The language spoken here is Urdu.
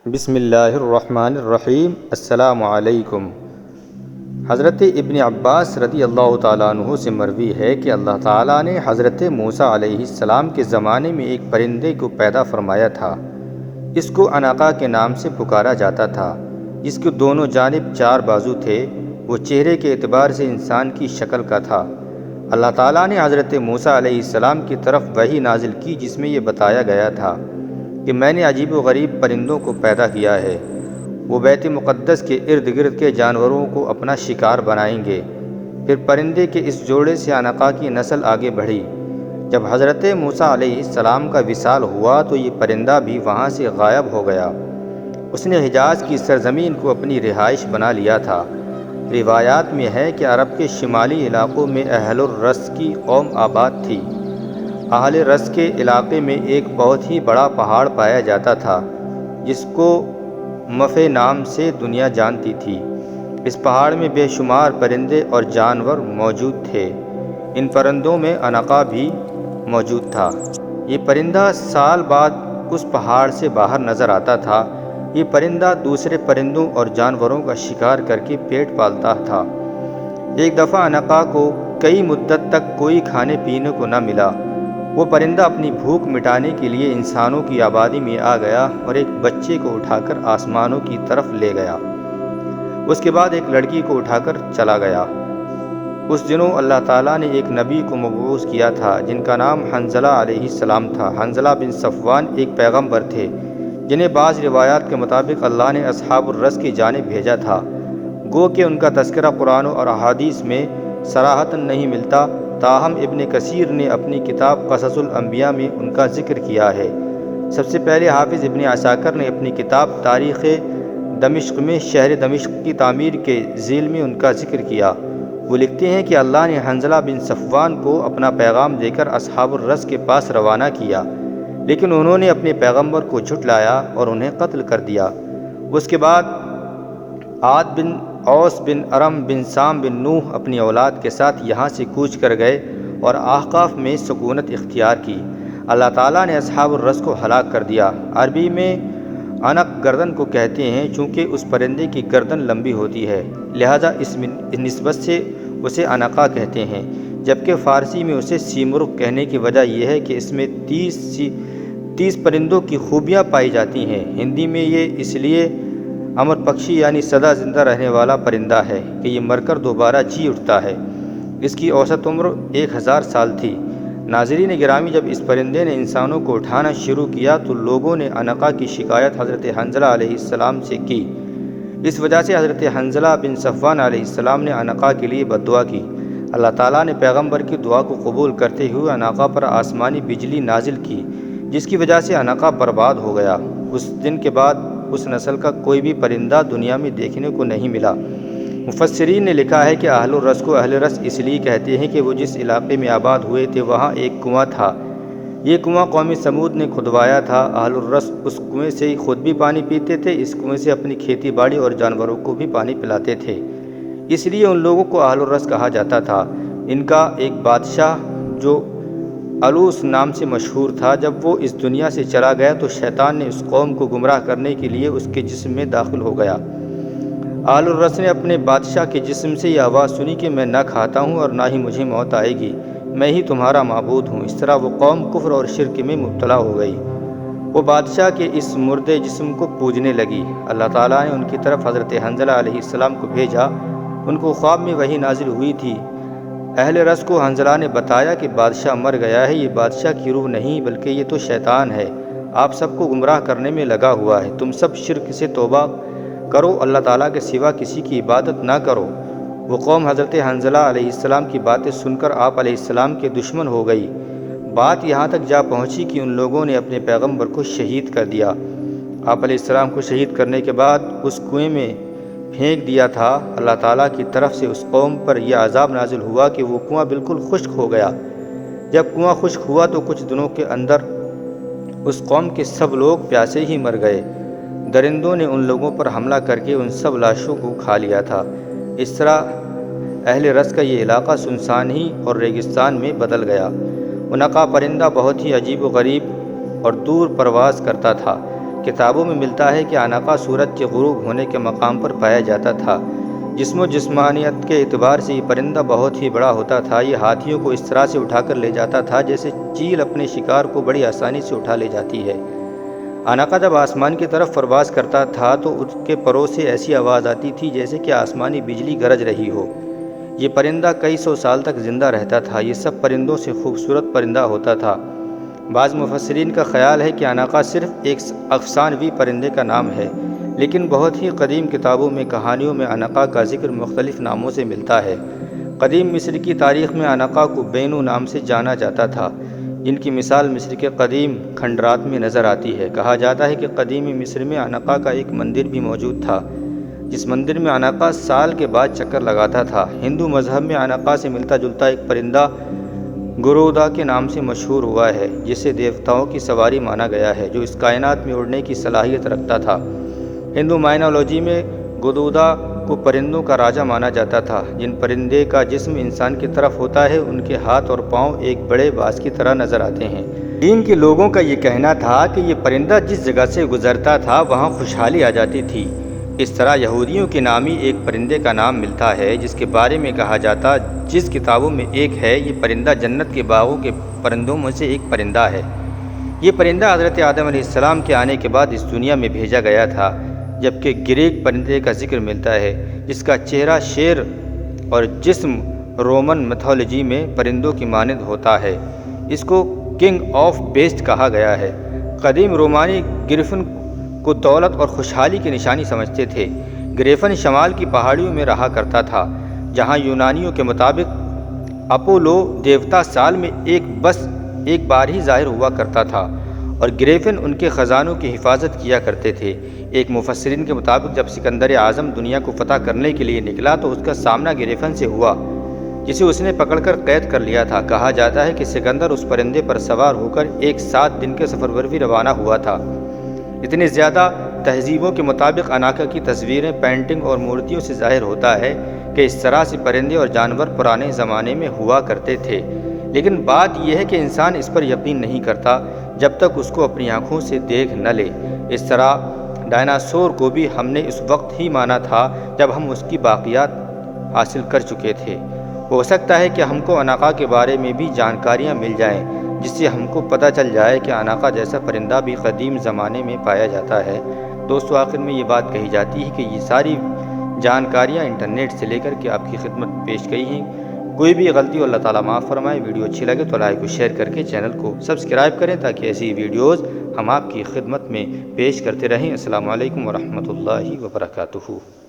بسم اللہ الرحمن الرحیم۔ السلام علیکم۔ حضرت ابن عباس رضی اللہ تعالیٰ عنہ سے مروی ہے کہ اللہ تعالیٰ نے حضرت موسیٰ علیہ السلام کے زمانے میں ایک پرندے کو پیدا فرمایا تھا۔ اس کو عنقا کے نام سے پکارا جاتا تھا، جس کے دونوں جانب 4 بازو تھے۔ وہ چہرے کے اعتبار سے انسان کی شکل کا تھا۔ اللہ تعالیٰ نے حضرت موسیٰ علیہ السلام کی طرف وحی نازل کی، جس میں یہ بتایا گیا تھا کہ میں نے عجیب و غریب پرندوں کو پیدا کیا ہے۔ وہ بیت مقدس کے ارد گرد کے جانوروں کو اپنا شکار بنائیں گے۔ پھر پرندے کے اس جوڑے سے عنقا کی نسل آگے بڑھی۔ جب حضرت موسیٰ علیہ السلام کا وصال ہوا تو یہ پرندہ بھی وہاں سے غائب ہو گیا۔ اس نے حجاز کی سرزمین کو اپنی رہائش بنا لیا تھا۔ روایات میں ہے کہ عرب کے شمالی علاقوں میں اہل الرس کی قوم آباد تھی۔ اہل رس کے علاقے میں ایک بہت ہی بڑا پہاڑ پایا جاتا تھا، جس کو مفے نام سے دنیا جانتی تھی۔ اس پہاڑ میں بے شمار پرندے اور جانور موجود تھے۔ ان پرندوں میں عنقا بھی موجود تھا۔ یہ پرندہ سال بعد اس پہاڑ سے باہر نظر آتا تھا۔ یہ پرندہ دوسرے پرندوں اور جانوروں کا شکار کر کے پیٹ پالتا تھا۔ ایک دفعہ عنقا کو کئی مدت تک کوئی کھانے پینے کو نہ ملا۔ وہ پرندہ اپنی بھوک مٹانے کے لیے انسانوں کی آبادی میں آ گیا اور ایک بچے کو اٹھا کر آسمانوں کی طرف لے گیا۔ اس کے بعد ایک لڑکی کو اٹھا کر چلا گیا۔ اس دنوں اللہ تعالیٰ نے ایک نبی کو مبعوث کیا تھا، جن کا نام حنظلہ علیہ السلام تھا۔ حنظلہ بن صفوان ایک پیغمبر تھے، جنہیں بعض روایات کے مطابق اللہ نے اصحاب الرس کی جانب بھیجا تھا۔ گو کہ ان کا تذکرہ قرآن اور احادیث میں صراحتاً نہیں ملتا، تاہم ابن کثیر نے اپنی کتاب قصص الانبیاء میں ان کا ذکر کیا ہے۔ سب سے پہلے حافظ ابن عساکر نے اپنی کتاب تاریخ دمشق میں شہر دمشق کی تعمیر کے ذیل میں ان کا ذکر کیا۔ وہ لکھتے ہیں کہ اللہ نے حنظلہ بن صفوان کو اپنا پیغام دے کر اصحاب الرس کے پاس روانہ کیا، لیکن انہوں نے اپنے پیغمبر کو جھٹلایا اور انہیں قتل کر دیا۔ اس کے بعد عاد بن اوس بن ارم بن سام بن نوح اپنی اولاد کے ساتھ یہاں سے کوچ کر گئے اور احقاف میں سکونت اختیار کی۔ اللہ تعالیٰ نے اصحاب الرس کو ہلاک کر دیا۔ عربی میں عنق گردن کو کہتے ہیں، چونکہ اس پرندے کی گردن لمبی ہوتی ہے، لہذا اس نسبت سے اسے عنقا کہتے ہیں، جبکہ فارسی میں اسے سیمرغ کہنے کی وجہ یہ ہے کہ اس میں 30 پرندوں کی خوبیاں پائی جاتی ہیں۔ ہندی میں یہ اس لیے امر پکشی یعنی سدا زندہ رہنے والا پرندہ ہے کہ یہ مر کر دوبارہ جی اٹھتا ہے۔ اس کی اوسط عمر 1000 سال تھی۔ ناظرین گرامی، جب اس پرندے نے انسانوں کو اٹھانا شروع کیا تو لوگوں نے عنقا کی شکایت حضرت حنظلہ علیہ السلام سے کی۔ اس وجہ سے حضرت حنظلہ بن صفوان علیہ السلام نے عنقا کے لیے بددعا کی۔ اللہ تعالیٰ نے پیغمبر کی دعا کو قبول کرتے ہوئے عنقا پر آسمانی بجلی نازل کی، جس کی وجہ سے عنقا برباد ہو گیا۔ اس دن کے بعد اس نسل کا کوئی بھی پرندہ دنیا میں دیکھنے کو نہیں ملا۔ مفسرین نے لکھا ہے کہ اہل الرس کو اہل رس اس لیے کہتے ہیں کہ وہ جس علاقے میں آباد ہوئے تھے وہاں ایک کنواں تھا۔ یہ کنواں قوم سمود نے کھدوایا تھا۔ اہل الرس اس کنویں سے ہی خود بھی پانی پیتے تھے، اس کنویں سے اپنی کھیتی باڑی اور جانوروں کو بھی پانی پلاتے تھے، اس لیے ان لوگوں کو اہل الرس کہا جاتا تھا۔ ان کا ایک بادشاہ جو الوس نام سے مشہور تھا، جب وہ اس دنیا سے چلا گیا تو شیطان نے اس قوم کو گمراہ کرنے کے لیے اس کے جسم میں داخل ہو گیا۔ اہل الرس نے اپنے بادشاہ کے جسم سے یہ آواز سنی کہ میں نہ کھاتا ہوں اور نہ ہی مجھے موت آئے گی، میں ہی تمہارا معبود ہوں۔ اس طرح وہ قوم کفر اور شرک میں مبتلا ہو گئی۔ وہ بادشاہ کے اس مردے جسم کو پوجنے لگی۔ اللہ تعالیٰ نے ان کی طرف حضرت حنظلہ علیہ السلام کو بھیجا۔ ان کو خواب میں وحی نازل ہوئی تھی۔ اہل رس کو حنظلہ نے بتایا کہ بادشاہ مر گیا ہے، یہ بادشاہ کی روح نہیں بلکہ یہ تو شیطان ہے، آپ سب کو گمراہ کرنے میں لگا ہوا ہے۔ تم سب شرک سے توبہ کرو، اللہ تعالیٰ کے سوا کسی کی عبادت نہ کرو۔ وہ قوم حضرت حنظلہ علیہ السلام کی باتیں سن کر آپ علیہ السلام کے دشمن ہو گئی۔ بات یہاں تک جا پہنچی کہ ان لوگوں نے اپنے پیغمبر کو شہید کر دیا۔ آپ علیہ السلام کو شہید کرنے کے بعد اس کنویں میں پھینک دیا تھا۔ اللہ تعالیٰ کی طرف سے اس قوم پر یہ عذاب نازل ہوا کہ وہ کنواں بالکل خشک ہو گیا۔ جب کنواں خشک ہوا تو کچھ دنوں کے اندر اس قوم کے سب لوگ پیاسے ہی مر گئے۔ درندوں نے ان لوگوں پر حملہ کر کے ان سب لاشوں کو کھا لیا تھا۔ اس طرح اہل رس کا یہ علاقہ سنسان ہی اور ریگستان میں بدل گیا۔ عنقا پرندہ بہت ہی عجیب و غریب اور دور پرواز کرتا تھا۔ کتابوں میں ملتا ہے کہ عنقا سورج کے غروب ہونے کے مقام پر پایا جاتا تھا۔ جسم و جسمانیت کے اعتبار سے یہ پرندہ بہت ہی بڑا ہوتا تھا۔ یہ ہاتھیوں کو اس طرح سے اٹھا کر لے جاتا تھا جیسے چیل اپنے شکار کو بڑی آسانی سے اٹھا لے جاتی ہے۔ عنقا جب آسمان کی طرف پرواز کرتا تھا تو اس کے پروں سے ایسی آواز آتی تھی جیسے کہ آسمانی بجلی گرج رہی ہو۔ یہ پرندہ کئی سو سال تک زندہ رہتا تھا۔ یہ سب پرندوں سے خوبصورت پرندہ ہوتا تھا۔ بعض مفسرین کا خیال ہے کہ عنقا صرف ایک افسانوی پرندے کا نام ہے، لیکن بہت ہی قدیم کتابوں میں کہانیوں میں عنقا کا ذکر مختلف ناموں سے ملتا ہے۔ قدیم مصر کی تاریخ میں عنقا کو بینو نام سے جانا جاتا تھا، جن کی مثال مصر کے قدیم کھنڈرات میں نظر آتی ہے۔ کہا جاتا ہے کہ قدیم مصر میں عنقا کا ایک مندر بھی موجود تھا، جس مندر میں عنقا سال کے بعد چکر لگاتا تھا۔ ہندو مذہب میں عنقا سے ملتا جلتا ایک پرندہ گرودا کے نام سے مشہور ہوا ہے، جسے دیوتاؤں کی سواری مانا گیا ہے، جو اس کائنات میں اڑنے کی صلاحیت رکھتا تھا۔ ہندو مائنالوجی میں گرودا کو پرندوں کا راجا مانا جاتا تھا۔ جن پرندے کا جسم انسان کی طرف ہوتا ہے، ان کے ہاتھ اور پاؤں ایک بڑے باز کی طرح نظر آتے ہیں۔ چین کے لوگوں کا یہ کہنا تھا کہ یہ پرندہ جس جگہ سے گزرتا تھا وہاں خوشحالی آ جاتی تھی۔ اس طرح یہودیوں کے نامی ایک پرندے کا نام ملتا ہے، جس کے بارے میں کہا جاتا جس کتابوں میں ایک ہے، یہ پرندہ جنت کے باغوں کے پرندوں میں سے ایک پرندہ ہے۔ یہ پرندہ حضرت آدم علیہ السلام کے آنے کے بعد اس دنیا میں بھیجا گیا تھا۔ جبکہ گریک پرندے کا ذکر ملتا ہے، جس کا چہرہ شیر اور جسم رومن میتھولوجی میں پرندوں کی مانند ہوتا ہے۔ اس کو کنگ آف بیسٹ کہا گیا ہے۔ قدیم رومانی گریفن کو دولت اور خوشحالی کی نشانی سمجھتے تھے۔ گریفن شمال کی پہاڑیوں میں رہا کرتا تھا، جہاں یونانیوں کے مطابق اپولو دیوتا سال میں ایک بار ہی ظاہر ہوا کرتا تھا، اور گریفن ان کے خزانوں کی حفاظت کیا کرتے تھے۔ ایک مفسرین کے مطابق جب سکندر اعظم دنیا کو فتح کرنے کے لیے نکلا تو اس کا سامنا گریفن سے ہوا، جسے اس نے پکڑ کر قید کر لیا تھا۔ کہا جاتا ہے کہ سکندر اس پرندے پر سوار ہو کر ایک 7 دن کے سفر پر بھی روانہ ہوا تھا۔ اتنی زیادہ تہذیبوں کے مطابق عنقا کی تصویریں، پینٹنگ اور مورتیوں سے ظاہر ہوتا ہے کہ اس طرح سے پرندے اور جانور پرانے زمانے میں ہوا کرتے تھے۔ لیکن بات یہ ہے کہ انسان اس پر یقین نہیں کرتا جب تک اس کو اپنی آنکھوں سے دیکھ نہ لے۔ اس طرح ڈائناسور کو بھی ہم نے اس وقت ہی مانا تھا جب ہم اس کی باقیات حاصل کر چکے تھے۔ ہو سکتا ہے کہ ہم کو عنقا کے بارے میں بھی جانکاریاں مل جائیں، جس سے ہم کو پتہ چل جائے کہ عنقا جیسا پرندہ بھی قدیم زمانے میں پایا جاتا ہے۔ دوستو، آخر میں یہ بات کہی جاتی ہے کہ یہ ساری جانکاریاں انٹرنیٹ سے لے کر کے آپ کی خدمت پیش کی ہیں۔ کوئی بھی غلطی ہو اللہ تعالیٰ معاف فرمائے۔ ویڈیو اچھی لگے تو لائک و شیئر کر کے چینل کو سبسکرائب کریں تاکہ ایسی ویڈیوز ہم آپ کی خدمت میں پیش کرتے رہیں۔ السلام علیکم ورحمۃ اللہ وبرکاتہ۔